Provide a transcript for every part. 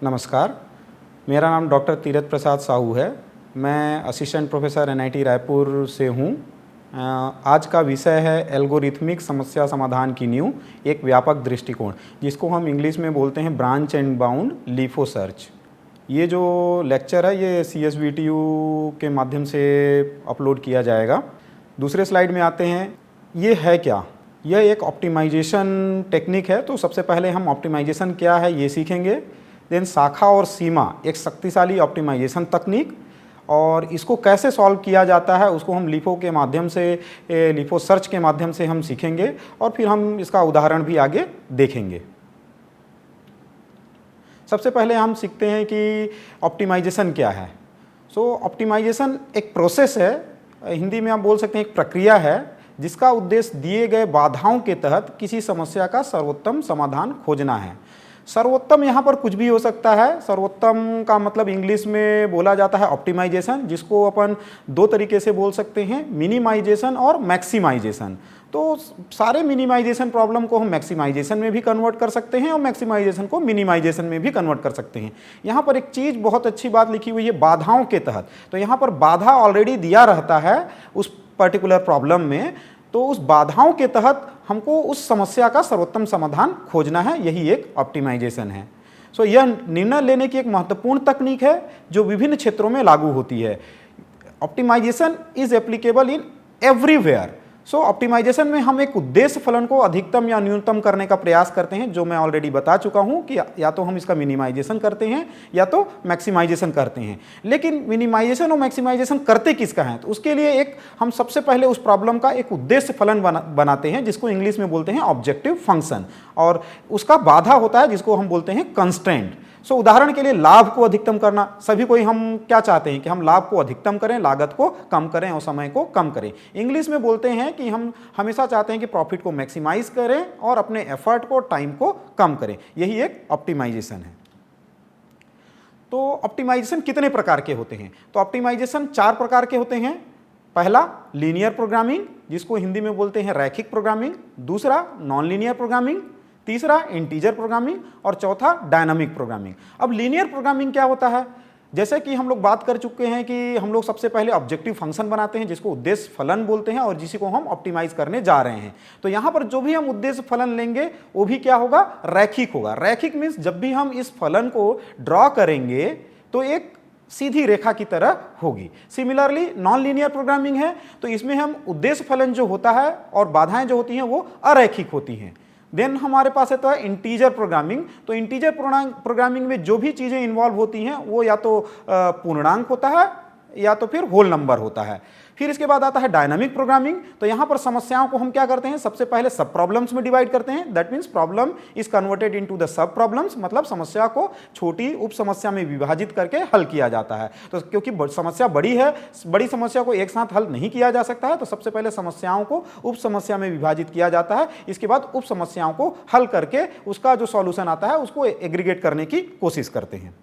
नमस्कार, मेरा नाम डॉक्टर तीरथ प्रसाद साहू है। मैं असिस्टेंट प्रोफेसर एनआईटी रायपुर से हूँ। आज का विषय है एल्गोरिथमिक समस्या समाधान की नींव, एक व्यापक दृष्टिकोण, जिसको हम इंग्लिश में बोलते हैं branch and bound LIFO search. ये जो लेक्चर है ये CSBTU के माध्यम से अपलोड किया जाएगा। दूसरे स्लाइड में आते हैं, ये है क्या? यह एक ऑप्टिमाइजेशन टेक्निक है। तो सबसे पहले हम ऑप्टिमाइजेशन क्या है ये सीखेंगे। देन शाखा और सीमा, एक शक्तिशाली ऑप्टिमाइजेशन तकनीक, और इसको कैसे सॉल्व किया जाता है उसको हम लिफो के माध्यम से, लिफो सर्च के माध्यम से हम सीखेंगे, और फिर हम इसका उदाहरण भी आगे देखेंगे। सबसे पहले हम सीखते हैं कि ऑप्टिमाइजेशन क्या है। ऑप्टिमाइजेशन एक प्रोसेस है, हिंदी में आप बोल सकते हैं एक प्रक्रिया है, जिसका उद्देश्य दिए गए बाधाओं के तहत किसी समस्या का सर्वोत्तम समाधान खोजना है। सर्वोत्तम यहाँ पर कुछ भी हो सकता है। सर्वोत्तम का मतलब इंग्लिश में बोला जाता है ऑप्टिमाइजेशन, जिसको अपन दो तरीके से बोल सकते हैं, मिनिमाइजेशन और मैक्सिमाइजेशन। तो सारे मिनिमाइजेशन प्रॉब्लम को हम मैक्सिमाइजेशन में भी कन्वर्ट कर सकते हैं और मैक्सिमाइजेशन को मिनिमाइजेशन में भी कन्वर्ट कर सकते हैं। यहाँ पर एक चीज़ बहुत अच्छी बात लिखी हुई है, बाधाओं के तहत। तो यहाँ पर बाधा ऑलरेडी दिया रहता है उस पर्टिकुलर प्रॉब्लम में, तो उस बाधाओं के तहत हमको उस समस्या का सर्वोत्तम समाधान खोजना है, यही एक ऑप्टिमाइजेशन है। यह निर्णय लेने की एक महत्वपूर्ण तकनीक है जो विभिन्न क्षेत्रों में लागू होती है। Optimization is applicable in everywhere. Optimization में हम एक उद्देश्य फलन को अधिकतम या न्यूनतम करने का प्रयास करते हैं, जो मैं ऑलरेडी बता चुका हूं कि या तो हम इसका मिनिमाइजेशन करते हैं या तो मैक्सिमाइजेशन करते हैं। लेकिन मिनिमाइजेशन और मैक्सिमाइजेशन करते किसका है? तो उसके लिए एक हम सबसे पहले उस प्रॉब्लम का एक उद्देश्य फलन बनाते हैं, जिसको इंग्लिश में बोलते हैं ऑब्जेक्टिव फंक्शन, और उसका बाधा होता है जिसको हम बोलते हैं कंस्ट्रेंट। उदाहरण के लिए लाभ को अधिकतम करना, सभी कोई हम क्या चाहते हैं कि हम लाभ को अधिकतम करें, लागत को कम करें और समय को कम करें। इंग्लिश में बोलते हैं कि हम हमेशा चाहते हैं कि प्रॉफिट को मैक्सिमाइज करें और अपने एफर्ट को, टाइम को कम करें। यही एक ऑप्टिमाइजेशन है। तो ऑप्टिमाइजेशन कितने प्रकार के होते हैं? तो ऑप्टिमाइजेशन 4 प्रकार के होते हैं। पहला लीनियर प्रोग्रामिंग, जिसको हिंदी में बोलते हैं रैखिक प्रोग्रामिंग। दूसरा नॉन लीनियर प्रोग्रामिंग। तीसरा इंटीजर प्रोग्रामिंग, और चौथा डायनामिक प्रोग्रामिंग। अब लीनियर प्रोग्रामिंग क्या होता है? जैसे कि हम लोग बात कर चुके हैं कि हम लोग सबसे पहले ऑब्जेक्टिव फंक्शन बनाते हैं, जिसको उद्देश्य फलन बोलते हैं, और जिसी को हम ऑप्टिमाइज करने जा रहे हैं। तो यहाँ पर जो भी हम उद्देश्य फलन लेंगे वो भी क्या होगा? रैखिक होगा। रैखिक मीन्स जब भी हम इस फलन को ड्रॉ करेंगे तो एक सीधी रेखा की तरह होगी। सिमिलरली नॉन लीनियर प्रोग्रामिंग है, तो इसमें हम उद्देश्य फलन जो होता है और बाधाएं जो होती हैं वो अरैखिक होती हैं। देन हमारे पास है तो इंटीजर प्रोग्रामिंग। तो इंटीजर प्रोग्रामिंग में जो भी चीज़ें इन्वॉल्व होती हैं वो या तो पूर्णांक होता है या तो फिर होल नंबर होता है। फिर इसके बाद आता है डायनामिक प्रोग्रामिंग। तो यहाँ पर समस्याओं को हम क्या करते हैं? सबसे पहले सब प्रॉब्लम्स में डिवाइड करते हैं। That means problem is converted into the sub problems, मतलब समस्या को छोटी उप समस्या में विभाजित करके हल किया जाता है। तो क्योंकि समस्या बड़ी है, बड़ी समस्या को एक साथ हल नहीं किया जा सकता है, तो सबसे पहले समस्याओं को उप समस्या में विभाजित किया जाता है। इसके बाद उप समस्याओं को हल करके उसका जो सॉल्यूशन आता है उसको एग्रीगेट करने की कोशिश करते हैं।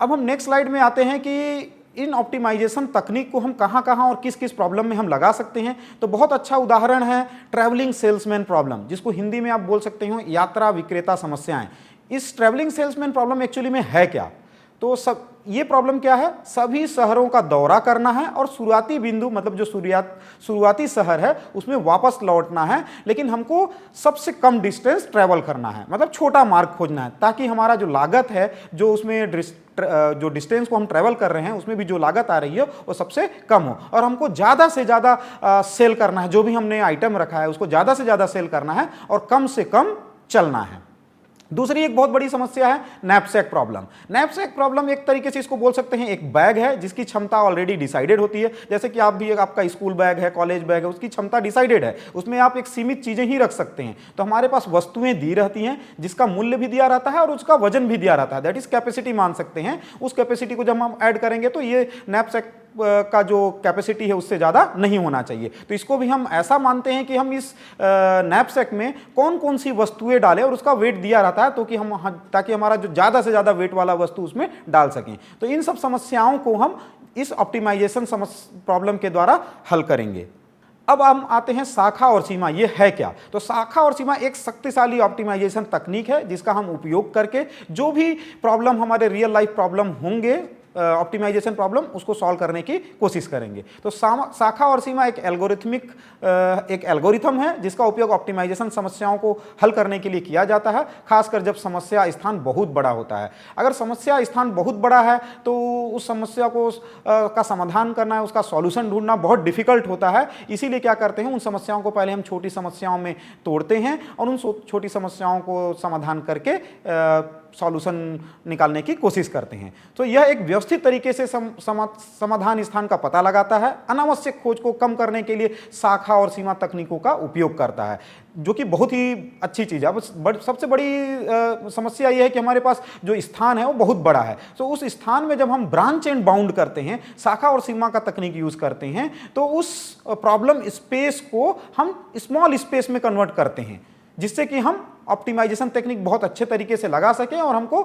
अब हम नेक्स्ट स्लाइड में आते हैं कि इन ऑप्टिमाइजेशन तकनीक को हम कहां और किस किस प्रॉब्लम में हम लगा सकते हैं। तो बहुत अच्छा उदाहरण है ट्रैवलिंग सेल्समैन प्रॉब्लम, जिसको हिंदी में आप बोल सकते हो यात्रा विक्रेता समस्याएं। इस ट्रैवलिंग सेल्समैन प्रॉब्लम एक्चुअली में है क्या? तो सब ये प्रॉब्लम क्या है? सभी शहरों का दौरा करना है और शुरुआती बिंदु, मतलब जो शुरुआती शहर है उसमें वापस लौटना है, लेकिन हमको सबसे कम डिस्टेंस ट्रैवल करना है, मतलब छोटा मार्ग खोजना है, ताकि हमारा जो लागत है, जो उसमें जो डिस्टेंस को हम ट्रैवल कर रहे हैं उसमें भी जो लागत आ रही है वो सबसे कम हो, और हमको ज़्यादा से ज़्यादा सेल करना है। जो भी हमने आइटम रखा है उसको ज़्यादा से ज़्यादा सेल करना है और कम से कम चलना है। दूसरी एक बहुत बड़ी समस्या है नैपसैक प्रॉब्लम। नैपसैक प्रॉब्लम एक तरीके से इसको बोल सकते हैं एक बैग है जिसकी क्षमता ऑलरेडी डिसाइडेड होती है। जैसे कि आप भी, आपका स्कूल बैग है, कॉलेज बैग है, उसकी क्षमता डिसाइडेड है, उसमें आप एक सीमित चीज़ें ही रख सकते हैं। तो हमारे पास वस्तुएं दी रहती हैं जिसका मूल्य भी दिया रहता है और उसका वजन भी दिया रहता है, दैट इज कैपेसिटी मान सकते हैं। उस कैपेसिटी को जब हम ऐड करेंगे तो ये नैपसैक का जो कैपेसिटी है उससे ज़्यादा नहीं होना चाहिए। तो इसको भी हम ऐसा मानते हैं कि हम इस नैपसैक में कौन कौन सी वस्तुएं डालें, और उसका वेट दिया रहता है तो कि ताकि हमारा जो ज़्यादा से ज़्यादा वेट वाला वस्तु उसमें डाल सकें। तो इन सब समस्याओं को हम इस ऑप्टिमाइजेशन प्रॉब्लम के द्वारा हल करेंगे। अब हम आते हैं शाखा और सीमा, ये है क्या? तो शाखा और सीमा एक शक्तिशाली ऑप्टिमाइजेशन तकनीक है जिसका हम उपयोग करके जो भी प्रॉब्लम हमारे रियल लाइफ प्रॉब्लम होंगे, ऑप्टिमाइजेशन प्रॉब्लम, उसको सॉल्व करने की कोशिश करेंगे। तो शाखा और सीमा एक एल्गोरिथम है जिसका उपयोग ऑप्टिमाइजेशन समस्याओं को हल करने के लिए किया जाता है, खासकर जब समस्या स्थान बहुत बड़ा होता है। अगर समस्या स्थान बहुत बड़ा है तो उस समस्या को का समाधान करना है, उसका सॉल्यूशन ढूंढना बहुत डिफिकल्ट होता है। इसीलिए क्या करते हैं, उन समस्याओं को पहले हम छोटी समस्याओं में तोड़ते हैं और उन छोटी समस्याओं को समाधान करके सॉल्यूशन निकालने की कोशिश करते हैं। तो यह एक व्यवस्थित तरीके से समाधान स्थान का पता लगाता है, अनावश्यक खोज को कम करने के लिए शाखा और सीमा तकनीकों का उपयोग करता है, जो कि बहुत ही अच्छी चीज़ है। अब सबसे बड़ी समस्या यह है कि हमारे पास जो स्थान है वो बहुत बड़ा है। तो उस स्थान में जब हम ब्रांच एंड बाउंड करते हैं, शाखा और सीमा का तकनीक यूज करते हैं, तो उस प्रॉब्लम स्पेस को हम स्मॉल स्पेस में कन्वर्ट करते हैं, जिससे कि हम ऑप्टिमाइजेशन टेक्निक बहुत अच्छे तरीके से लगा सकें और हमको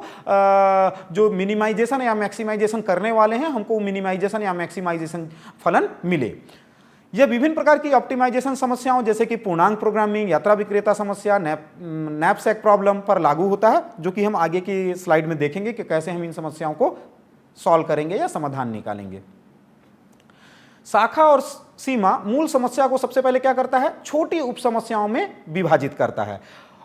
जो मिनिमाइजेशन या मैक्सिमाइजेशन करने वाले हैं, हमको मिनिमाइजेशन या मैक्सिमाइजेशन फलन मिले। यह विभिन्न प्रकार की ऑप्टिमाइजेशन समस्याओं जैसे कि पूर्णांक प्रोग्रामिंग, यात्रा विक्रेता समस्या, नैपसैक प्रॉब्लम पर लागू होता है, जो कि हम आगे की स्लाइड में देखेंगे कि कैसे हम इन समस्याओं को सॉल्व करेंगे या समाधान निकालेंगे। शाखा और सीमा मूल समस्या को सबसे पहले क्या करता है, छोटी उप समस्याओं में विभाजित करता है।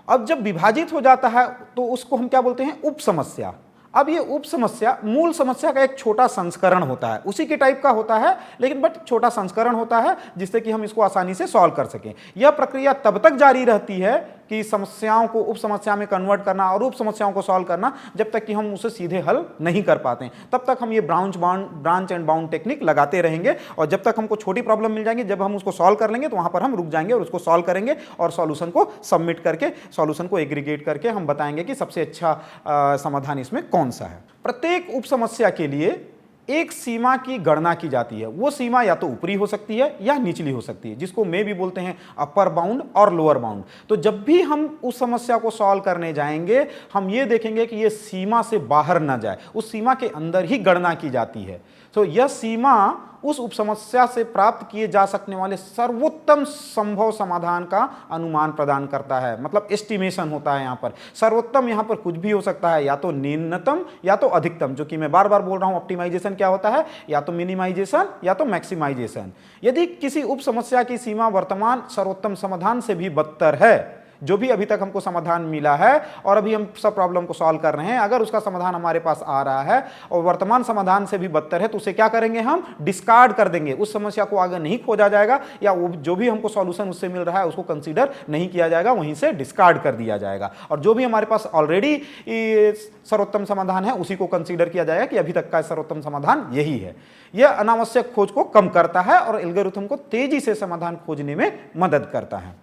अब जब विभाजित हो जाता है तो उसको हम क्या बोलते हैं, उप समस्या। अब ये उप समस्या मूल समस्या का एक छोटा संस्करण होता है, उसी के टाइप का होता है, लेकिन बट छोटा संस्करण होता है जिससे कि हम इसको आसानी से सॉल्व कर सकें। यह प्रक्रिया तब तक जारी रहती है कि समस्याओं को उप समस्या में कन्वर्ट करना और उप समस्याओं को सॉल्व करना, जब तक कि हम उसे सीधे हल नहीं कर पाते हैं, तब तक हम ये ब्रांच एंड बाउंड टेक्निक लगाते रहेंगे। और जब तक हमको छोटी प्रॉब्लम मिल जाएंगी, जब हम उसको सॉल्व कर लेंगे तो वहां पर हम रुक जाएंगे और उसको सॉल्व करेंगे और सॉल्यूशन को सबमिट करके, सॉल्यूशन को एग्रीगेट करके हम बताएंगे कि सबसे अच्छा समाधान इसमें कौन सा है। प्रत्येक उप समस्या के लिए एक सीमा की गणना की जाती है। वो सीमा या तो ऊपरी हो सकती है या निचली हो सकती है, जिसको में भी बोलते हैं अपर बाउंड और लोअर बाउंड। तो जब भी हम उस समस्या को सॉल्व करने जाएंगे, हम ये देखेंगे कि ये सीमा से बाहर ना जाए, उस सीमा के अंदर ही गणना की जाती है। तो यह सीमा उस उप समस्या से प्राप्त किए जा सकने वाले सर्वोत्तम संभव समाधान का अनुमान प्रदान करता है, मतलब एस्टिमेशन होता है। यहाँ पर सर्वोत्तम यहाँ पर कुछ भी हो सकता है, या तो न्यूनतम या तो अधिकतम, जो कि मैं बार बार बोल रहा हूँ। ऑप्टिमाइजेशन क्या होता है, या तो मिनिमाइजेशन या तो मैक्सिमाइजेशन। यदि किसी उप समस्या की सीमा वर्तमान सर्वोत्तम समाधान से भी बदतर है, जो भी अभी तक हमको समाधान मिला है और अभी हम सब प्रॉब्लम को सॉल्व कर रहे हैं, अगर उसका समाधान हमारे पास आ रहा है और वर्तमान समाधान से भी बदतर है, तो उसे क्या करेंगे, हम डिस्कार्ड कर देंगे। उस समस्या को आगे नहीं खोजा जाएगा, या वो जो भी हमको सॉल्यूशन उससे मिल रहा है उसको कंसीडर नहीं किया जाएगा, वहीं से डिस्कार्ड कर दिया जाएगा। और जो भी हमारे पास ऑलरेडी सर्वोत्तम समाधान है उसी को कंसीडर किया जाएगा कि अभी तक का सर्वोत्तम समाधान यही है। यह अनावश्यक खोज को कम करता है और एल्गोरिथम को तेजी से समाधान खोजने में मदद करता है।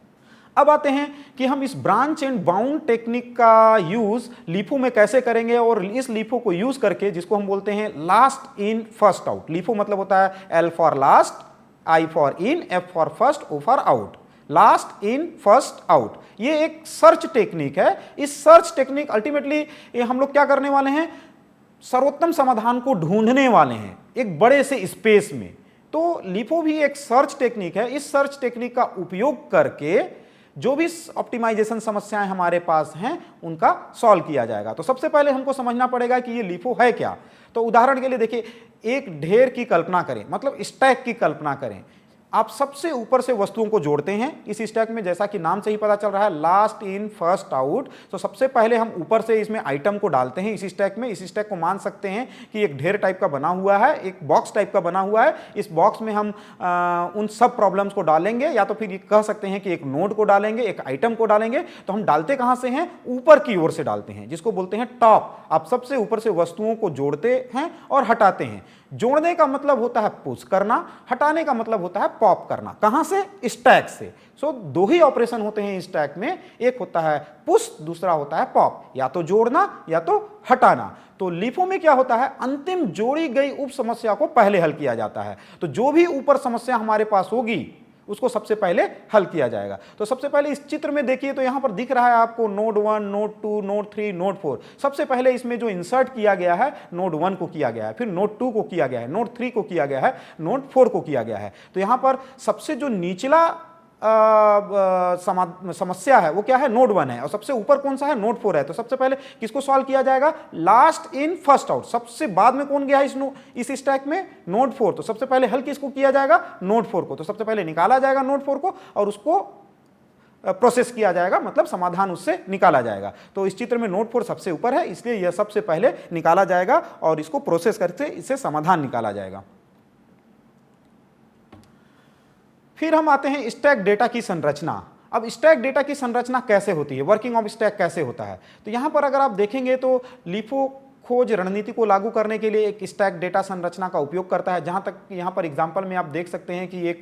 अब आते हैं कि हम इस ब्रांच एंड बाउंड टेक्निक का यूज LIFO में कैसे करेंगे, और इस LIFO को यूज करके, जिसको हम बोलते हैं last in first out. LIFO मतलब होता है L for last, I for in, F for first, O for out. Last in first out, ये एक सर्च टेक्निक है। इस सर्च टेक्निक अल्टीमेटली हम लोग क्या करने वाले हैं, सर्वोत्तम समाधान को ढूंढने वाले हैं एक बड़े से स्पेस में। तो LIFO भी एक सर्च टेक्निक है। इस सर्च टेक्निक का उपयोग करके जो भी ऑप्टिमाइजेशन समस्याएं हमारे पास हैं उनका सॉल्व किया जाएगा। तो सबसे पहले हमको समझना पड़ेगा कि ये LIFO है क्या। तो उदाहरण के लिए देखिए, एक ढेर की कल्पना करें, मतलब स्टैक की कल्पना करें। आप सबसे ऊपर से वस्तुओं को जोड़ते हैं इस स्टैक में, जैसा कि नाम से ही पता चल रहा है लास्ट इन फर्स्ट आउट। तो सबसे पहले हम ऊपर से इसमें आइटम को डालते हैं इस स्टैक में। इस स्टैक को मान सकते हैं कि एक ढेर टाइप का बना हुआ है, एक बॉक्स टाइप का बना हुआ है। इस बॉक्स में हम उन सब प्रॉब्लम्स को डालेंगे, या तो फिर कह सकते हैं कि एक नोड को डालेंगे, एक आइटम को डालेंगे। तो हम डालते कहां से हैं, ऊपर की ओर से डालते हैं, जिसको बोलते हैं टॉप। आप सबसे ऊपर से वस्तुओं को जोड़ते हैं और हटाते हैं। जोड़ने का मतलब होता है पुश करना, हटाने का मतलब होता है पॉप करना। कहां से, स्टैक से। सो दो ही ऑपरेशन होते हैं स्टैक में, एक होता है पुश, दूसरा होता है पॉप, या तो जोड़ना या तो हटाना। तो LIFO में क्या होता है, अंतिम जोड़ी गई उप समस्या को पहले हल किया जाता है। तो जो भी ऊपर समस्या हमारे पास होगी उसको सबसे पहले हल किया जाएगा। तो सबसे पहले इस चित्र में देखिए तो यहां पर दिख रहा है आपको नोड 1, नोड 2, नोड 3, नोड 4। सबसे पहले इसमें जो इंसर्ट किया गया है नोड 1 को किया गया है, फिर नोड 2 को किया गया है, नोड 3 को किया गया है, नोड 4 को किया गया है। तो यहां पर सबसे जो निचला समस्या है वो क्या है, नोड 1 है, और सबसे ऊपर कौन सा है, नोड 4 है। तो सबसे पहले किसको सॉल्व किया जाएगा, लास्ट इन फर्स्ट आउट, सबसे बाद में कौन गया है इस स्टैक में, नोड 4। तो सबसे पहले हल किसको किया जाएगा, नोड 4 को। तो सबसे पहले निकाला जाएगा नोड 4 को और उसको प्रोसेस किया जाएगा, मतलब समाधान उससे निकाला जाएगा। तो इस चित्र में नोड 4 सबसे ऊपर है, इसलिए यह सबसे पहले निकाला जाएगा और इसको प्रोसेस करके इससे समाधान निकाला जाएगा। फिर हम आते हैं स्टैक डेटा की संरचना। अब स्टैक डेटा की संरचना कैसे होती है, वर्किंग ऑफ स्टैक कैसे होता है। तो यहां पर अगर आप देखेंगे तो लिफो खोज रणनीति को लागू करने के लिए एक स्टैक डेटा संरचना का उपयोग करता है। जहां तक यहां पर एग्जांपल में आप देख सकते हैं कि एक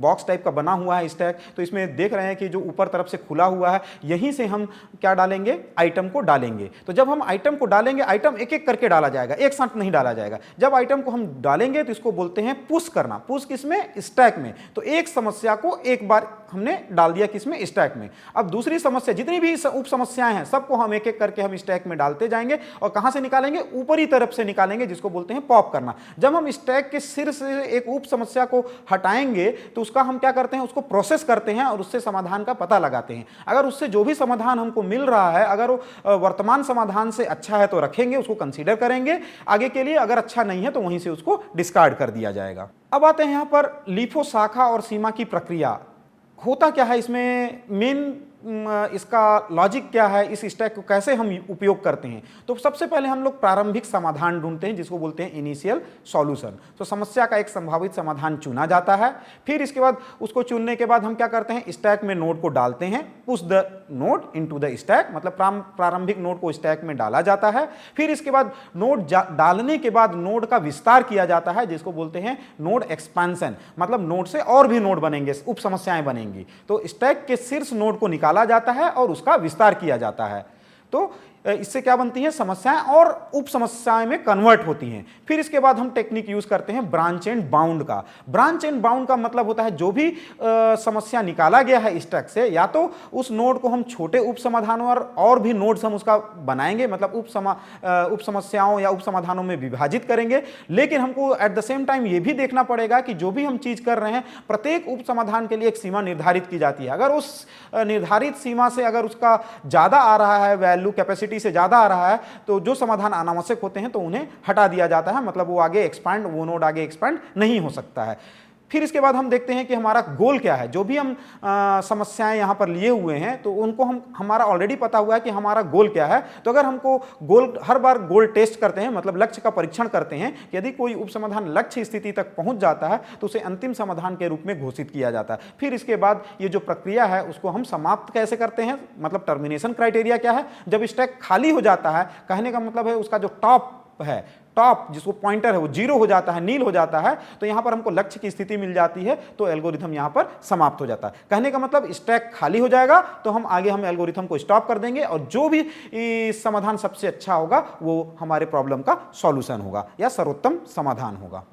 बॉक्स टाइप का बना हुआ है स्टैक। तो इसमें देख रहे हैं कि जो ऊपर तरफ से खुला हुआ है, यहीं से हम क्या डालेंगे, आइटम को डालेंगे। तो जब हम आइटम को डालेंगे, आइटम एक एक करके डाला जाएगा, एक साथ नहीं डाला जाएगा। जब आइटम को हम डालेंगे तो इसको बोलते हैं पुश करना। पुश किसमें, स्टैक में। तो एक समस्या को एक बार हमने डाल दिया किसमें, स्टैक में। अब दूसरी समस्या, जितनी भी उप समस्याएं हैं सबको हम एक एक करके हम स्टैक में डालते जाएंगे और कहां से निकालेंगे, ऊपरी तरफ से निकालेंगे, जिसको बोलते हैं पॉप करना। जब हम स्टैक के सिर से एक उप समस्या को हटाएंगे तो उसका हम क्या करते हैं, उसको प्रोसेस करते हैं और उससे समाधान का पता लगाते हैं। अगर उससे जो भी समाधान हमको मिल रहा है, अगर वो वर्तमान समाधान से अच्छा है तो रखेंगे, उसको कंसीडर करेंगे आगे के लिए। अगर अच्छा नहीं है तो वहीं से उसको डिस्कार्ड कर दिया जाएगा। अब आते हैं यहां पर लिफो शाखा और सीमा की प्रक्रिया। होता क्या है इसमें, मेन इसका लॉजिक क्या है, इस स्टैक को कैसे हम उपयोग करते हैं। तो सबसे पहले हम लोग प्रारंभिक समाधान ढूंढते हैं, जिसको बोलते हैं इनिशियल सॉल्यूशन। तो समस्या का एक संभावित समाधान चुना जाता है। फिर इसके बाद उसको चुनने के बाद हम क्या करते हैं, स्टैक में नोड को डालते हैं, push the node into the stack, मतलब प्रारंभिक नोड को स्टैक में डाला जाता है। फिर इसके बाद नोड डालने के बाद नोड का विस्तार किया जाता है, जिसको बोलते हैं नोड एक्सपेंशन, मतलब नोड से और भी नोड बनेंगे, उप समस्याएं बनेंगी। तो स्टैक के शीर्ष नोड को निकाला जाता है और उसका विस्तार किया जाता है। तो इससे क्या बनती है, समस्याएं और उप समस्याएं में कन्वर्ट होती हैं। फिर इसके बाद हम टेक्निक यूज करते हैं ब्रांच एंड बाउंड का। ब्रांच एंड बाउंड का मतलब होता है जो भी समस्या निकाला गया है स्टैक से, या तो उस नोड को हम छोटे उप समाधानों और भी नोड्स हम उसका बनाएंगे, मतलब उप समस्याओं या उप समाधानों में विभाजित करेंगे। लेकिन हमको एट द सेम टाइम ये भी देखना पड़ेगा कि जो भी हम चीज कर रहे हैं, प्रत्येक उप समाधान के लिए एक सीमा निर्धारित की जाती है। अगर उस निर्धारित सीमा से अगर उसका ज्यादा आ रहा है, वैल्यू कैपेसिटी से ज्यादा आ रहा है, तो जो समाधान अनावश्यक होते हैं तो उन्हें हटा दिया जाता है, मतलब वो आगे एक्सपांड, वो नोड आगे एक्सपांड नहीं हो सकता है। फिर इसके बाद हम देखते हैं कि हमारा गोल क्या है। जो भी हम समस्याएं यहां पर लिए हुए हैं तो उनको हमारा ऑलरेडी पता हुआ है कि हमारा गोल क्या है। तो अगर हमको गोल, हर बार गोल टेस्ट करते हैं, मतलब लक्ष्य का परीक्षण करते हैं, यदि कोई उप समाधान लक्ष्य स्थिति तक पहुंच जाता है तो उसे अंतिम समाधान के रूप में घोषित किया जाता है। फिर इसके बाद ये जो प्रक्रिया है उसको हम समाप्त कैसे करते हैं, मतलब टर्मिनेशन क्राइटेरिया क्या है। जब स्टैक खाली हो जाता है, कहने का मतलब है उसका जो टॉप है, टॉप जिसको पॉइंटर है वो 0 हो जाता है, नील हो जाता है, तो यहां पर हमको लक्ष्य की स्थिति मिल जाती है, तो एल्गोरिथम यहां पर समाप्त हो जाता है। कहने का मतलब स्टैक खाली हो जाएगा तो हम एल्गोरिथम को स्टॉप कर देंगे और जो भी समाधान सबसे अच्छा होगा वो हमारे प्रॉब्लम का सॉल्यूशन होगा या सर्वोत्तम समाधान होगा।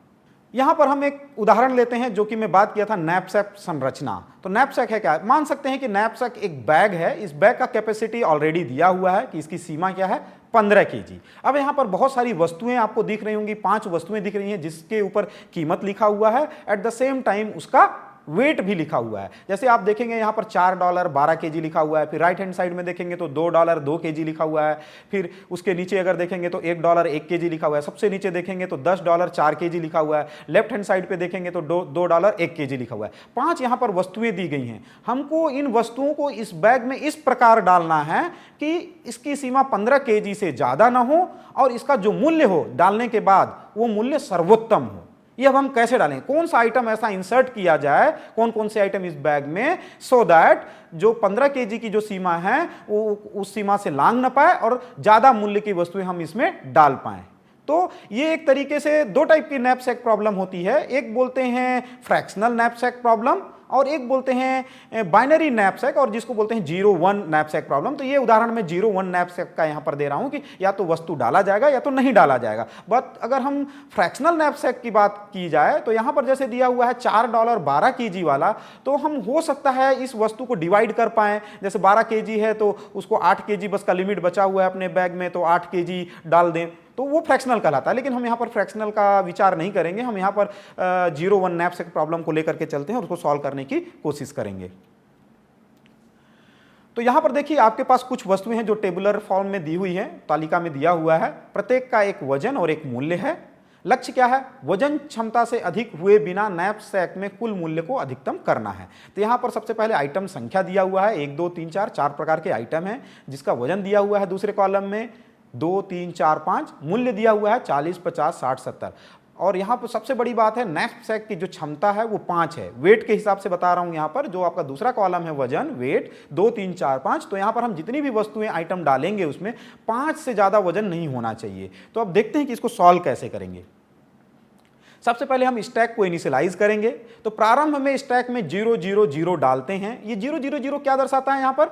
यहां पर हम एक उदाहरण लेते हैं, जो कि मैं बात किया था नैपसैक संरचना। तो नैपसैक है क्या, मान सकते हैं कि नैपसैक एक बैग है। इस बैग का कैपेसिटी ऑलरेडी दिया हुआ है कि इसकी सीमा क्या है, 15 kg। अब यहां पर बहुत सारी वस्तुएं आपको दिख रही होंगी, 5 वस्तुएं दिख रही हैं जिसके ऊपर कीमत लिखा हुआ है, एट द सेम टाइम उसका वेट भी लिखा हुआ है। जैसे आप देखेंगे यहां पर $4 12 kg लिखा हुआ है, फिर राइट हैंड साइड में देखेंगे तो $2 2 kg लिखा हुआ है, फिर उसके नीचे अगर देखेंगे तो $1 1 kg लिखा हुआ है, सबसे नीचे देखेंगे तो $10 4 kg लिखा हुआ है, लेफ्ट हैंड साइड पे देखेंगे तो $2 1 kg लिखा हुआ है। 5 यहां पर वस्तुएं दी गई हैं। हमको इन वस्तुओं को इस बैग में इस प्रकार डालना है कि इसकी सीमा 15 kg से ज्यादा ना हो और इसका जो मूल्य हो डालने के बाद वो मूल्य सर्वोत्तम हो। ये अब हम कैसे डालें, कौन सा आइटम ऐसा इंसर्ट किया जाए, कौन कौन से आइटम इस बैग में, सो दैट जो 15 kg की जो सीमा है वो उस सीमा से लांघ ना पाए और ज्यादा मूल्य की वस्तुएं हम इसमें डाल पाएं। तो ये एक तरीके से दो टाइप की नैपसैक प्रॉब्लम होती है, एक बोलते हैं फ्रैक्शनल नैपसैक प्रॉब्लम और एक बोलते हैं बाइनरी नैपसैक और जिसको बोलते हैं 0-1 नैपसैक प्रॉब्लम। तो ये उदाहरण मैं 0-1 नैपसैक का यहां पर दे रहा हूं कि या तो वस्तु डाला जाएगा या तो नहीं डाला जाएगा। बट अगर हम फ्रैक्शनल नैपसैक की बात की जाए तो यहां पर जैसे दिया हुआ है $4 12 kg वाला, तो हम हो सकता है इस वस्तु को डिवाइड कर पाएं। जैसे 12 kg है तो उसको 8 kg बस का लिमिट बचा हुआ है अपने बैग में, तो 8 kg डाल दें, तो वो फ्रैक्शनल कहलाता है। लेकिन हम यहाँ पर फ्रैक्शनल का विचार नहीं करेंगे, हम यहाँ पर 0-1 नैपसैक प्रॉब्लम को लेकर के चलते हैं और उसको सॉल्व करने की कोशिश करेंगे। तो यहाँ पर देखिए आपके पास कुछ वस्तुएं हैं जो टेबुलर फॉर्म में दी हुई हैं, तालिका में दिया हुआ है। प्रत्येक का एक वजन और एक मूल्य है। लक्ष्य क्या है? वजन क्षमता से अधिक हुए बिना नैपसैक में कुल मूल्य को अधिकतम करना है। तो यहाँ पर सबसे पहले आइटम संख्या दिया हुआ है, 1 2 3 4 4 प्रकार के आइटम हैं, जिसका वजन दिया हुआ है दूसरे कॉलम में 2 3 4 5, मूल्य दिया हुआ है 40 50 60 70। और यहाँ पर सबसे बड़ी बात है, नैपसैक की जो क्षमता है वो 5 है। वेट के हिसाब से बता रहा हूँ यहाँ पर, जो आपका दूसरा कॉलम है वजन, वेट 2 3 4 5, तो यहाँ पर हम जितनी भी वस्तुएं आइटम डालेंगे उसमें 5 से ज़्यादा वजन नहीं होना चाहिए। तो अब देखते हैं कि इसको सॉल्व कैसे करेंगे। सबसे पहले हम स्टैक को इनिशियलाइज करेंगे। तो प्रारंभ में स्टैक में 0 0 0 डालते हैं। ये 0 0 0 क्या दर्शाता है? यहाँ पर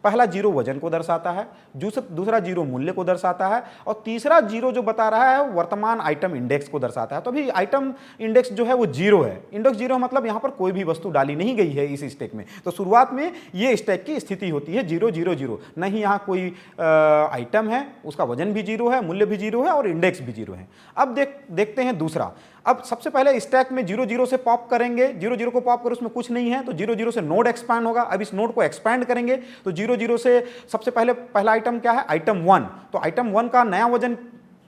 पहला 0 वजन को दर्शाता है, दूसरा 0 मूल्य को दर्शाता है और तीसरा 0 जो बता रहा है वर्तमान आइटम इंडेक्स को दर्शाता है। तो अभी आइटम इंडेक्स जो है वो 0 है। इंडेक्स 0 मतलब यहाँ पर कोई भी वस्तु डाली नहीं गई है इस स्टैक में। तो शुरुआत में ये स्टैक की स्थिति होती है 0 0 0, नहीं यहाँ कोई आइटम है, उसका वजन भी 0 है, मूल्य भी 0 है और इंडेक्स भी 0 है। अब देखते हैं दूसरा। अब सबसे पहले स्टैक में 0 0 से पॉप करेंगे, 0 0 को पॉप करो, उसमें कुछ नहीं है, तो 0 0 से नोड एक्सपैंड होगा। अब इस नोड को एक्सपैंड करेंगे तो 0 0 से सबसे पहले पहला आइटम क्या है? आइटम 1। तो आइटम 1 का नया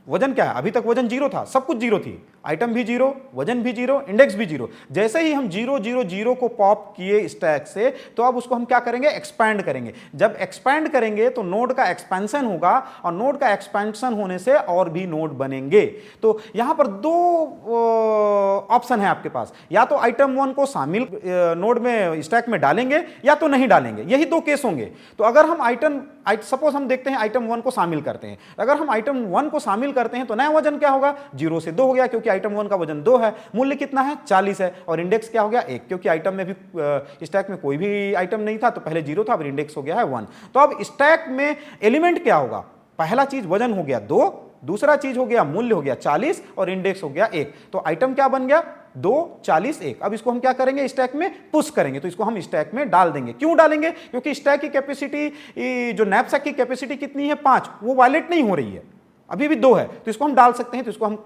वजन क्या है? अभी तक वजन 0 था, सब कुछ 0 थी, आइटम भी 0, वजन भी 0, इंडेक्स भी 0। जैसे ही हम 0 0 0 को पॉप किए स्टैक से, तो अब उसको हम क्या करेंगे? एक्सपैंड करेंगे। जब एक्सपैंड करेंगे तो नोड का एक्सपेंशन होगा और नोड का एक्सपेंशन होने से और भी नोड बनेंगे। तो यहां पर दो ऑप्शन है आपके पास, या तो आइटम 1 को शामिल नोड में स्टैक में डालेंगे या तो नहीं डालेंगे, यही दो केस होंगे। तो अगर हम सपोज हम देखते हैं आइटम 1 को शामिल करते हैं, अगर हम आइटम 1 को शामिल करते हैं तो नया वजन क्या होगा? 0 से 2 हो गया, क्योंकि आइटम 1 का वजन 2 है, मूल्य कितना है? 40 है, और इंडेक्स क्या हो गया? 1, क्योंकि आइटम में भी स्टैक में कोई भी आइटम नहीं था, तो पहले 0 था, अब इंडेक्स हो गया है 1। तो अब स्टैक में एलिमेंट क्या होगा? पहला चीज वजन हो गया 2, दूसरा चीज हो गया मूल्य हो गया 40 और इंडेक्स हो गया 1। तो आइटम क्या बन गया? 2 40 1। अब इसको हम क्या करेंगे? स्टैक में पुश करेंगे। तो इसको हम स्टैक में डाल देंगे। क्यों डालेंगे? क्योंकि स्टैक की कैपेसिटी, जो नैपसैक की कैपेसिटी कितनी है? 5, वो वायलेट नहीं हो रही है, अभी भी 2 है, तो इसको हम डाल सकते हैं। तो इसको हम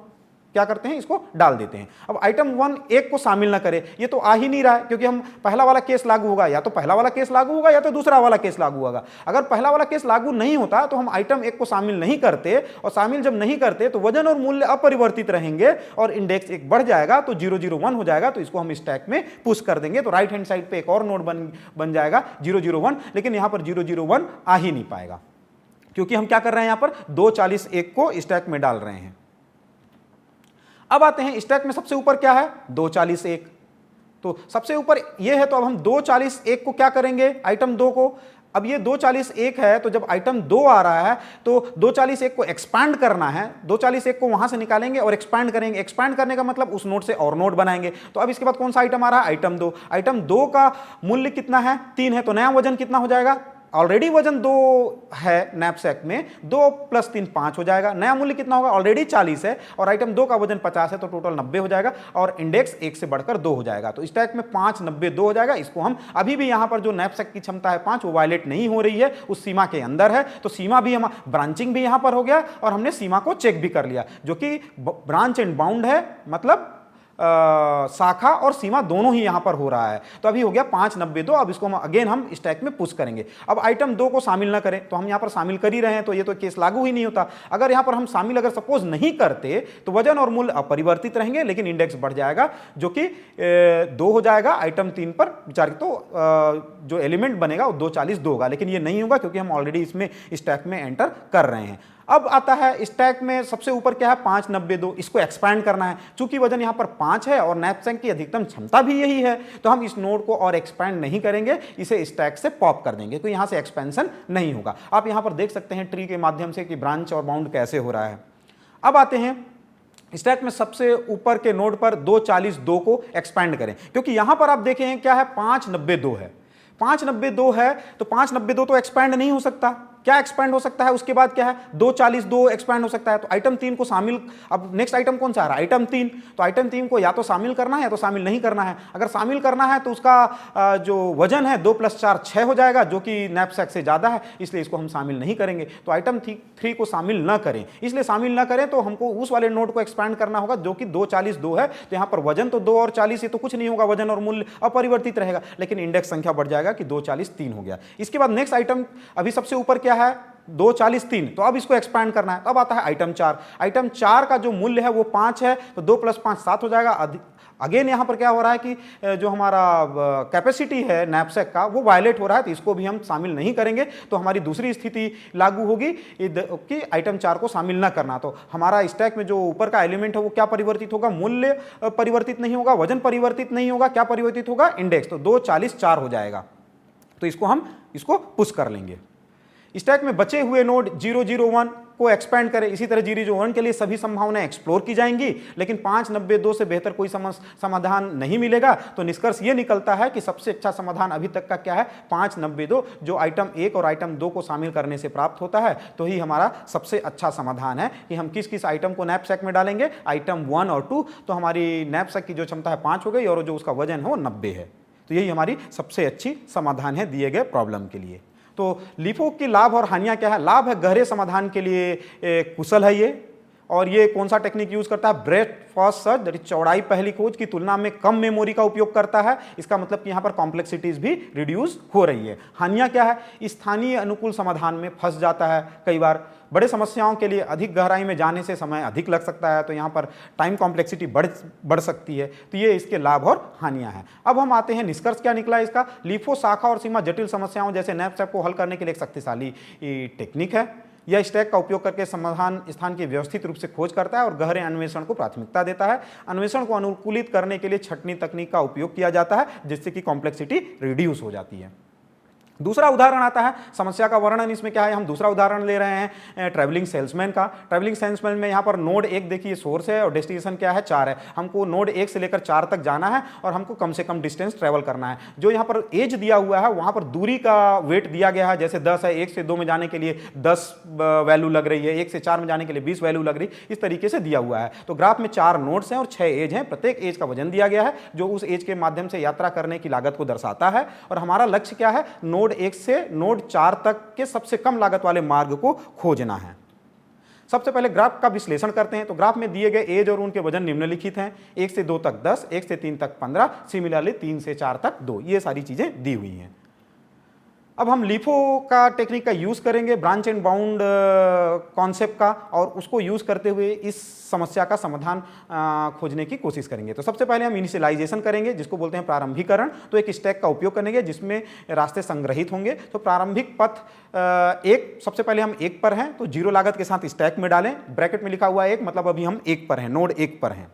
क्या करते हैं? इसको डाल देते हैं। अब आइटम 1 को शामिल ना करे, ये तो आ ही नहीं रहा है, क्योंकि हम पहला वाला केस लागू होगा, या तो पहला वाला केस लागू होगा या तो दूसरा वाला केस लागू होगा। अगर पहला वाला केस लागू नहीं होता तो हम आइटम 1 को शामिल नहीं करते, और शामिल जब नहीं करते तो वजन और मूल्य अपरिवर्तित रहेंगे और इंडेक्स 1 बढ़ जाएगा, तो 0 0 1 हो जाएगा। तो इसको हम स्टैक में पुश कर देंगे, तो राइट हैंड साइड पे एक और नोड बन जाएगा 0 0 1। लेकिन यहां पर 0 0 1 आ ही नहीं पाएगा, क्योंकि हम क्या कर रहे हैं? यहां पर 2 40 1 को स्टैक में डाल रहे हैं। अब आते हैं स्टैक में सबसे ऊपर क्या है? 2 40 1। तो सबसे ऊपर ये है, तो अब हम 2 40 1 को क्या करेंगे? आइटम 2 को। अब ये 2 40 1 है, तो जब आइटम 2 आ रहा है तो 2 40 1 को एक्सपैंड करना है। 2 40 1 को वहां से निकालेंगे और एक्सपैंड करेंगे। एक्सपैंड करने का मतलब उस नोड से और नोड बनाएंगे। तो अब इसके बाद कौन सा आइटम आ रहा है? आइटम 2। आइटम 2 का मूल्य कितना है? 3 है, तो नया वजन कितना हो जाएगा? ऑलरेडी वजन 2 है नैपसैक में, 2 + 3 5 हो जाएगा। नया मूल्य कितना होगा? ऑलरेडी 40 है और आइटम 2 का वजन 50 है, तो टोटल 90 हो जाएगा और इंडेक्स 1 से बढ़कर 2 हो जाएगा। तो स्टैक में 5 90 2 हो जाएगा। इसको हम अभी भी यहां पर जो नैपसैक की क्षमता है 5, वो वायलेट नहीं हो रही है, उस सीमा के अंदर है। तो सीमा भी हम ब्रांचिंग भी यहां पर हो गया और हमने सीमा को चेक भी कर लिया, जो कि ब्रांच एंड बाउंड है, मतलब शाखा और सीमा दोनों ही यहां पर हो रहा है। तो अभी हो गया 5 90 2। अब इसको हम स्टैक में पुश करेंगे। अब आइटम 2 को शामिल ना करें, तो हम यहां पर शामिल कर ही रहे हैं, तो ये तो केस लागू ही नहीं होता। अगर यहां पर हम शामिल अगर सपोज नहीं करते तो वजन और मूल्य अपरिवर्तित रहेंगे, लेकिन इंडेक्स बढ़ जाएगा, जो कि 2 हो जाएगा। आइटम 3 पर विचार, तो जो एलिमेंट बनेगा वो 2 40 2 होगा, लेकिन ये नहीं होगा क्योंकि हम ऑलरेडी इसमें स्टैक में एंटर कर रहे हैं। अब आता है स्टैक में सबसे ऊपर क्या है? 5 90 2। इसको एक्सपैंड करना है। चूंकि वजन यहां पर 5 है और नैपसैक की अधिकतम क्षमता भी यही है, तो हम इस नोड को और एक्सपैंड नहीं करेंगे, इसे स्टैक से पॉप कर देंगे, तो यहां से एक्सपेंशन नहीं होगा। आप यहां पर देख सकते हैं ट्री के माध्यम से कि ब्रांच और बाउंड कैसे हो रहा है। अब आते हैं स्टैक में सबसे ऊपर के नोड पर 242 को एक्सपैंड करें, क्योंकि यहां पर आप देखें क्या है, 592 है, 592 है, तो 592 तो एक्सपैंड नहीं हो सकता। क्या एक्सपैंड हो सकता है? उसके बाद क्या है, 242 एक्सपैंड हो सकता है। तो आइटम 3 को शामिल, अब नेक्स्ट आइटम कौन सा आ रहा है, आइटम 3, तो आइटम 3 को या तो शामिल करना है या तो शामिल नहीं करना है। अगर शामिल करना है तो उसका जो वजन है 2 + 4 6 हो जाएगा, जो कि नैपसैक से ज्यादा है, इसलिए इसको हम शामिल नहीं करेंगे। तो आइटम 3 को शामिल न करें, इसलिए शामिल न करें तो हमको उस वाले नोड को एक्सपैंड करना होगा जो कि 242 है। तो यहां पर वजन तो 2 और 40, ये तो कुछ नहीं होगा, वजन और मूल्य अपरिवर्तित रहेगा, लेकिन इंडेक्स संख्या बढ़ जाएगा कि 243 हो गया। इसके बाद नेक्स्ट आइटम, अभी सबसे ऊपर क्या है, 243, तो अब इसको एक्सपैंड करना है। अब आता है आइटम 4। आइटम 4 का जो मूल्य है वो 5 है, तो 2 + 5 7 हो जाएगा। अगेन यहां पर क्या हो रहा है कि जो हमारा कैपेसिटी है नैपसैक का वो वायलेट हो रहा है, तो इसको भी हम शामिल नहीं करेंगे। तो हमारी दूसरी स्थिति लागू होगी कि आइटम 4 को शामिल ना करना। तो हमारा स्टैक में जो ऊपर का एलिमेंट है वो क्या परिवर्तित होगा, मूल्य परिवर्तित नहीं होगा, वजन परिवर्तित नहीं होगा, क्या परिवर्तित होगा, इंडेक्स। तो 244 हो जाएगा, तो इसको पुश कर लेंगे। स्टैक में बचे हुए नोड 001 को एक्सपैंड करें। इसी तरह 001 के लिए सभी संभावनाएं एक्सप्लोर की जाएंगी, लेकिन 592 से बेहतर कोई समाधान नहीं मिलेगा। तो निष्कर्ष ये निकलता है कि सबसे अच्छा समाधान अभी तक का क्या है, 592, जो आइटम 1 और आइटम 2 को शामिल करने से प्राप्त होता है। तो ही हमारा सबसे अच्छा समाधान है कि हम किस किस आइटम को नैपसैक में डालेंगे, आइटम 1 और 2। तो हमारी नैपसैक की जो क्षमता है 5 हो गई और जो उसका वजन है वो 90 है। तो यही हमारी सबसे अच्छी समाधान है दिए गए प्रॉब्लम के लिए। तो LIFO की लाभ और हानियां क्या है? लाभ है, गहरे समाधान के लिए कुशल है ये, और ये कौन सा टेक्निक यूज करता है, breath first search, that is चौड़ाई पहली खोज की तुलना में कम मेमोरी का उपयोग करता है। इसका मतलब कि यहां पर कॉम्प्लेक्सिटीज भी रिड्यूस हो रही है। हानियां क्या है, स्थानीय अनुकूल समाधान में फंस जाता है कई बार, बड़े समस्याओं के लिए अधिक गहराई में जाने से समय अधिक लग सकता है, तो यहां पर टाइम कॉम्प्लेक्सिटी बढ़ सकती है। तो ये इसके लाभ और हानियां हैं। अब हम आते हैं निष्कर्ष क्या निकला इसका। LIFO शाखा और सीमा जटिल समस्याओं जैसे नैपसैक को हल करने के लिए एक शक्तिशाली टेक्निक है। यह स्टैक का उपयोग करके समाधान स्थान की व्यवस्थित रूप से खोज करता है और गहरे अन्वेषण को प्राथमिकता देता है। अन्वेषण को अनुकूलित करने के लिए छंटनी तकनीक का उपयोग किया जाता है, जिससे कि कॉम्प्लेक्सिटी रिड्यूस हो जाती है। दूसरा उदाहरण आता है, समस्या का वर्णन इसमें क्या है, हम दूसरा उदाहरण ले रहे हैं ट्रैवलिंग सेल्समैन का। ट्रैवलिंग सेल्समैन में यहाँ पर नोड 1 देखिए सोर्स है और डेस्टिनेशन क्या है, 4 है। हमको नोड 1 से लेकर 4 तक जाना है और हमको कम से कम डिस्टेंस ट्रैवल करना है। जो यहाँ पर एज दिया हुआ है वहाँ पर दूरी का वेट दिया गया है, जैसे 10 है, 1 से 2 में जाने के लिए 10 वैल्यू लग रही है, 1 से 4 में जाने के लिए 20 वैल्यू लग रही है, इस तरीके से दिया हुआ है। तो ग्राफ में 4 नोड्स हैं और 6 एज हैं, प्रत्येक एज का वजन दिया गया है जो उस एज के माध्यम से यात्रा करने की लागत को दर्शाता है। और हमारा लक्ष्य क्या है, नोड 1 से नोड 4 तक के सबसे कम लागत वाले मार्ग को खोजना है। सबसे पहले ग्राफ का विश्लेषण करते हैं। तो ग्राफ में दिए गए एज और उनके वजन निम्नलिखित हैं, 1 से 2 तक 10, 1 से 3 तक 15, सिमिलरली 3 से 4 तक 2, ये सारी चीजें दी हुई हैं। अब हम LIFO का टेक्निक का यूज करेंगे, ब्रांच एंड बाउंड कॉन्सेप्ट का, और उसको यूज करते हुए इस समस्या का समाधान खोजने की कोशिश करेंगे। तो सबसे पहले हम इनिशियलाइजेशन करेंगे, जिसको बोलते हैं प्रारंभिकरण। तो एक स्टैक का उपयोग करेंगे जिसमें रास्ते संग्रहित होंगे। तो प्रारंभिक पथ सबसे पहले हम 1 पर हैं, तो 0 लागत के साथ स्टैक में डालें, ब्रैकेट में लिखा हुआ है 1, मतलब अभी हम 1 पर हैं, नोड 1 पर हैं।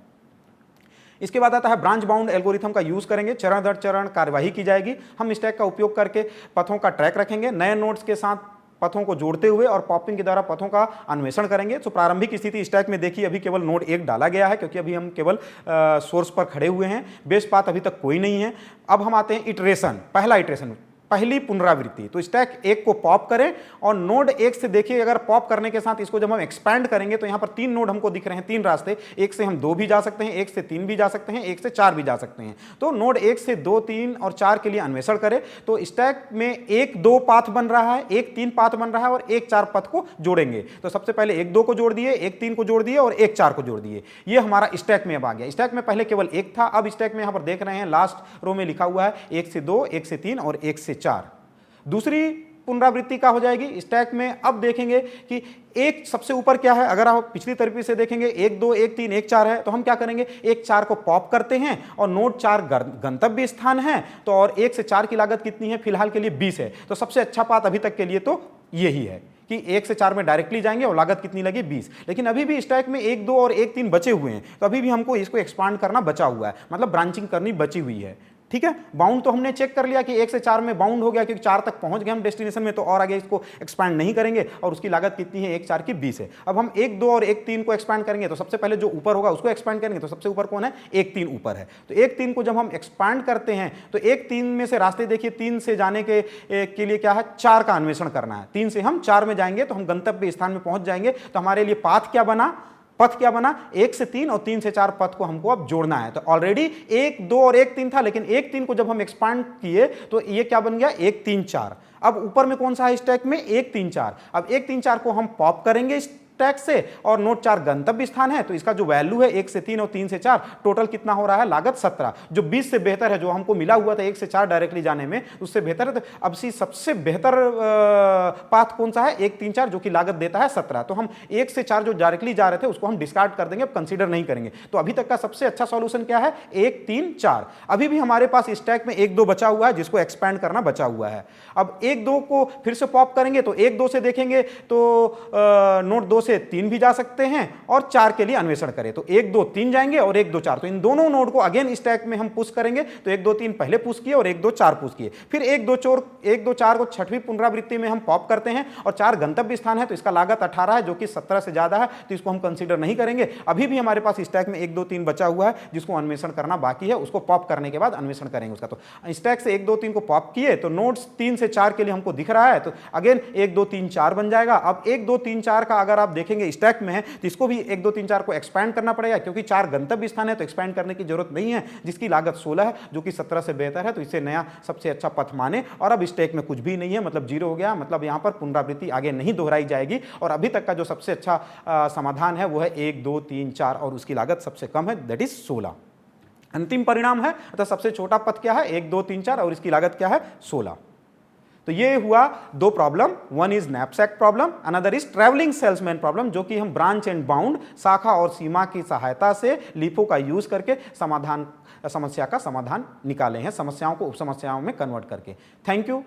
इसके बाद आता है ब्रांच बाउंड एल्गोरिथम का यूज करेंगे, चरण दर चरण कार्यवाही की जाएगी। हम स्टैक का उपयोग करके पथों का ट्रैक रखेंगे, नए नोड्स के साथ पथों को जोड़ते हुए और पॉपिंग के द्वारा पथों का अन्वेषण करेंगे। तो प्रारंभिक स्थिति स्टैक में देखिए, अभी केवल नोड 1 डाला गया है क्योंकि अभी हम केवल सोर्स पर खड़े हुए हैं, बेस पाथ अभी तक कोई नहीं है। अब हम आते हैं इटरेशन, पहला इटरेशन, पहली पुनरावृत्ति। तो स्टैक 1 को पॉप करें और नोड 1 से देखिए, अगर पॉप करने के साथ इसको जब हम एक्सपैंड करेंगे तो यहां पर 3 नोड हमको दिख रहे हैं, 3 रास्ते, 1 से हम 2 भी जा सकते हैं, 1 से 3 भी जा सकते हैं, 1 से 4 भी जा सकते हैं। तो नोड 1 से 2, 3 और 4 के लिए अन्वेषण करें। तो स्टैक में 1-2 पाथ बन रहा है, 1-3 पाथ बन रहा है और 1-4 पथ को जोड़ेंगे। तो सबसे पहले 1-2 को जोड़ दिए, 1-3 को जोड़ दिए और 1-4 को जोड़ दिए। ये हमारा स्टैक में अब आ गया। स्टैक में पहले केवल 1 था, अब स्टैक में यहां पर देख रहे हैं लास्ट रो में लिखा हुआ है 1 से 2, 1 से 3 और 1 से 4। दूसरी पुनरावृत्ति का हो जाएगी स्टैक में। अब देखेंगे कि एक सबसे ऊपर क्या है, अगर आप पिछली तरीके से देखेंगे 1, 2, 1, 3, 1, 4 है, तो हम क्या करेंगे, 1, 4 को पॉप करते हैं और नोड 4 गंतव्य स्थान है। तो और 1 से 4 की लागत कितनी है, फिलहाल के लिए 20 है। तो सबसे अच्छा पाथ अभी तक के लिए तो यही है कि 1 से 4 में डायरेक्टली जाएंगे और लागत कितनी लगी, 20। लेकिन अभी भी स्टैक में 1, 2 और 1, 3 बचे हुए हैं, तो अभी भी हमको इसको एक्सपांड करना बचा हुआ है, मतलब ब्रांचिंग करनी बची हुई है। ठीक है, बाउंड तो हमने चेक कर लिया कि 1 से 4 में बाउंड हो गया, क्योंकि 4 तक पहुंच गए हम डेस्टिनेशन में, तो और आगे इसको एक्सपैंड नहीं करेंगे और उसकी लागत कितनी है 1 4 की 20 है। अब हम 1 2 और 1 3 को एक्सपैंड करेंगे, तो सबसे पहले जो ऊपर होगा उसको एक्सपैंड करेंगे, तो सबसे ऊपर कौन है 1 3 ऊपर है। तो 1 3 को जब हम एक्सपैंड करते हैं तो 1 3 में से रास्ते देखिए, 3 से जाने के लिए क्या है 4 का अन्वेषण करना है। 3 से हम 4 में जाएंगे तो हम गंतव्य स्थान में पहुंच जाएंगे। तो हमारे लिए पाथ क्या बना, पथ क्या बना, 1 से 3 और 3 से 4 पथ को हमको अब जोड़ना है। तो ऑलरेडी 1 2 और 1 3 था, लेकिन 1 3 को जब हम एक्सपांड किए तो ये क्या बन गया 1 3 4। अब ऊपर में कौन सा है स्टैक में 1 3 4। अब 1 3 4 को हम पॉप करेंगे स्टैक से, और नोड 4 गंतव्य स्थान है, तो इसका जो वैल्यू है 1 से 3 और 3 से 4 टोटल कितना हो रहा है लागत 17, जो 20 से बेहतर है। जो हमको मिला हुआ था 1 से 4 डायरेक्टली जाने में उससे बेहतर है। तो अब सबसे बेहतर पाथ कौन सा है 1 3 4, जो कि लागत देता है 17। तो हम 1 से 4 जो डायरेक्टली जा रहे थे उसको हम डिस्कार्ड कर देंगे, अब कंसीडर नहीं करेंगे। तो अभी तक का सबसे अच्छा सॉल्यूशन क्या है 1 3 4। अभी भी हमारे पास स्टैक में 1 2 बचा हुआ है जिसको एक्सपैंड करना बचा हुआ है। अब 1 2 को फिर से पॉप करेंगे, तो 1 2 से देखेंगे तो नोड 2 से 3 भी जा सकते हैं, और 4 के लिए अन्वेषण करें तो 1 2 3 जाएंगे और 1 2 4। तो इन दोनों नोड को अगेन स्टैक में हम पुश करेंगे, तो 1 2 3 पहले पुश किए और 1 2 4 पुश किए। फिर 1 2 4 को छठवीं पुनरावृत्ति में हम पॉप करते हैं, और 4 गंतव्य स्थान है, तो इसका लागत 18 है जो कि 17 से ज्यादा है, तो इसको हम कंसीडर नहीं करेंगे। अभी भी हमारे पास स्टैक में 1 2 3 बचा हुआ है जिसको अन्वेषण करना बाकी है, उसको पॉप करने के बाद अन्वेषण करेंगे उसका। तो स्टैक से 1 2 3 को पॉप किए तो नोड्स 3 से 4 के लिए हमको दिख रहा है, तो अगेन 1 2 3 4 बन जाएगा। अब 1 2 3 4 का अगर आप देखेंगे स्टैक में है, तो इसको भी 1 2 3 4 को एक्सपैंड करना पड़ेगा, क्योंकि 4 गंतव्य स्थान है तो एक्सपैंड करने की जरूरत नहीं है, जिसकी लागत 16 है जो कि 17 से बेहतर है। तो इसे नया सबसे अच्छा पथ माने, और अब स्टैक में कुछ भी नहीं है, मतलब 0 हो गया, मतलब यहां पर पुनरावृत्ति आगे नहीं दोहराई जाएगी। और अभी तक का जो सबसे अच्छा समाधान है वो है 1 2 3 4, और उसकी लागत सबसे कम है, दैट इज 16। अंतिम परिणाम है, अतः सबसे छोटा पथ क्या है 1 2 3 4, और इसकी लागत क्या है 16। तो ये हुआ 2 problem, one is knapsack problem, another is travelling salesman problem, जो कि हम ब्रांच एंड बाउंड शाखा और सीमा की सहायता से लिफो का यूज करके समस्या का समाधान निकाले हैं, समस्याओं को उप समस्याओं में कन्वर्ट करके। Thank you.